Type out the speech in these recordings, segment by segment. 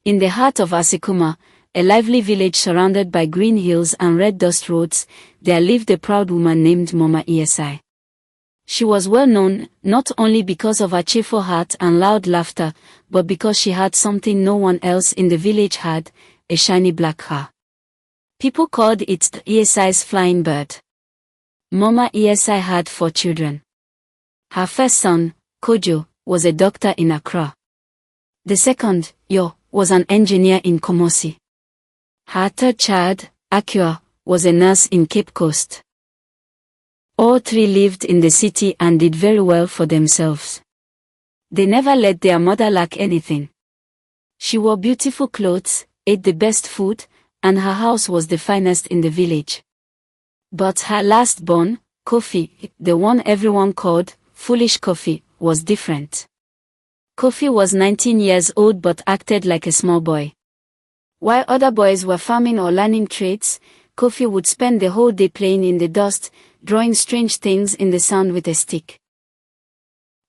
In the heart of Asekuma, a lively village surrounded by green hills and red dust roads, there lived a proud woman named Mama Esai. She was well known, not only because of her cheerful heart and loud laughter, but because she had something no one else in the village had, a shiny black car. People called it the Esai's flying bird. Mama Esai had 4 children. Her first son, Kojo, was a doctor in Accra. The second, Yo, was an engineer in Kumasi. Her third child, Akua, was a nurse in Cape Coast. All 3 lived in the city and did very well for themselves. They never let their mother lack anything. She wore beautiful clothes, ate the best food, and her house was the finest in the village. But her last born, Kofi, the one everyone called Foolish Kofi, was different. Kofi was 19 years old but acted like a small boy. While other boys were farming or learning trades, Kofi would spend the whole day playing in the dust, drawing strange things in the sand with a stick.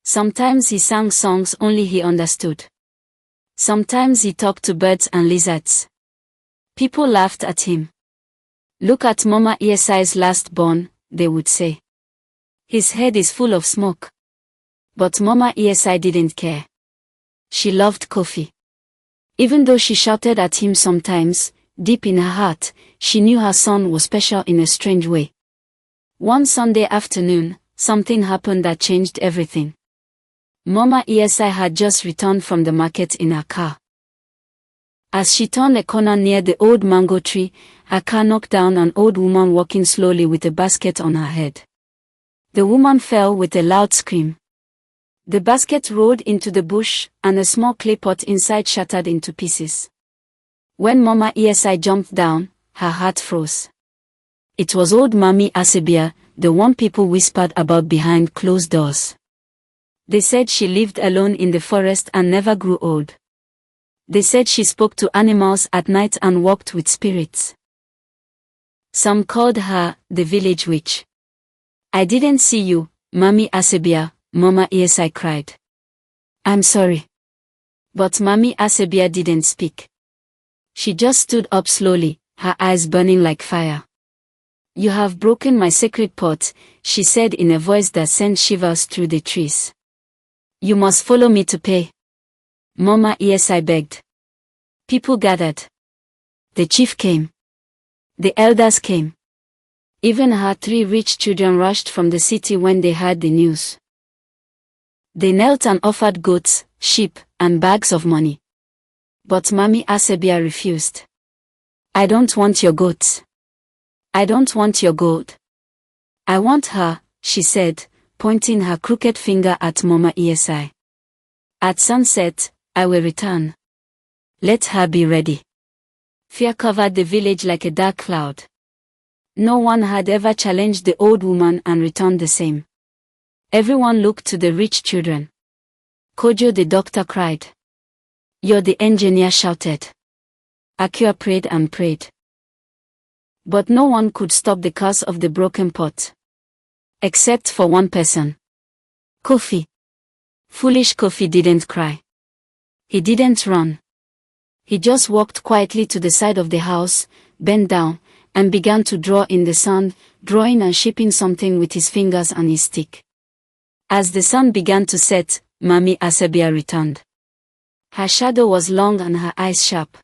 Sometimes he sang songs only he understood. Sometimes he talked to birds and lizards. People laughed at him. Look at Mama Esai's last born, they would say. His head is full of smoke. But Mama Esai didn't care. She loved Kofi. Even though she shouted at him sometimes, deep in her heart, she knew her son was special in a strange way. One Sunday afternoon, something happened that changed everything. Mama Esai had just returned from the market in her car. As she turned a corner near the old mango tree, her car knocked down an old woman walking slowly with a basket on her head. The woman fell with a loud scream. The basket rolled into the bush, and a small clay pot inside shattered into pieces. When Mama Esai jumped down, her heart froze. It was old Mami Asebia, the one people whispered about behind closed doors. They said she lived alone in the forest and never grew old. They said she spoke to animals at night and walked with spirits. Some called her the village witch. I didn't see you, Mami Asebia, Mama Esai cried. I'm sorry. But Mami Asebia didn't speak. She just stood up slowly, her eyes burning like fire. You have broken my sacred pot, she said in a voice that sent shivers through the trees. You must follow me to pay. Mama Esai begged. People gathered. The chief came. The elders came. Even her 3 rich children rushed from the city when they heard the news. They knelt and offered goats, sheep, and bags of money. But Mami Asebia refused. I don't want your goats. I don't want your gold. I want her, she said, pointing her crooked finger at Mama Esai. At sunset, I will return. Let her be ready. Fear covered the village like a dark cloud. No one had ever challenged the old woman and returned the same. Everyone looked to the rich children. Kojo the doctor cried. Yo the engineer shouted. Akua prayed and prayed. But no one could stop the curse of the broken pot. Except for one person. Kofi. Foolish Kofi didn't cry. He didn't run. He just walked quietly to the side of the house, bent down, and began to draw in the sand, drawing and shaping something with his fingers and his stick. As the sun began to set, Mami Asebia returned. Her shadow was long and her eyes sharp.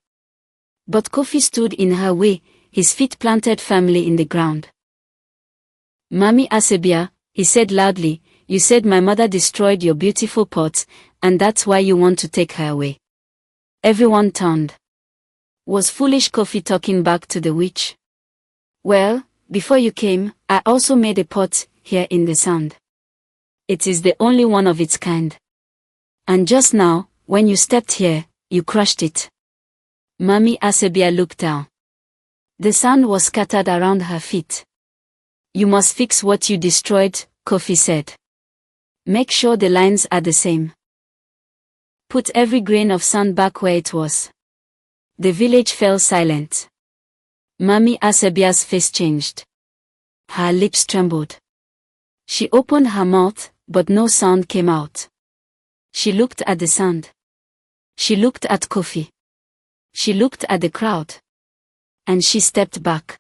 But Kofi stood in her way, his feet planted firmly in the ground. Mami Asebia, he said loudly, you said my mother destroyed your beautiful pot, and that's why you want to take her away. Everyone turned. Was Foolish Kofi talking back to the witch? Well, before you came, I also made a pot, here in the sand. It is the only one of its kind. And just now, when you stepped here, you crushed it. Mami Asebia looked down. The sand was scattered around her feet. You must fix what you destroyed, Kofi said. Make sure the lines are the same. Put every grain of sand back where it was. The village fell silent. Mami Asebia's face changed. Her lips trembled. She opened her mouth, but no sound came out. She looked at the sand. She looked at Kofi. She looked at the crowd. And she stepped back.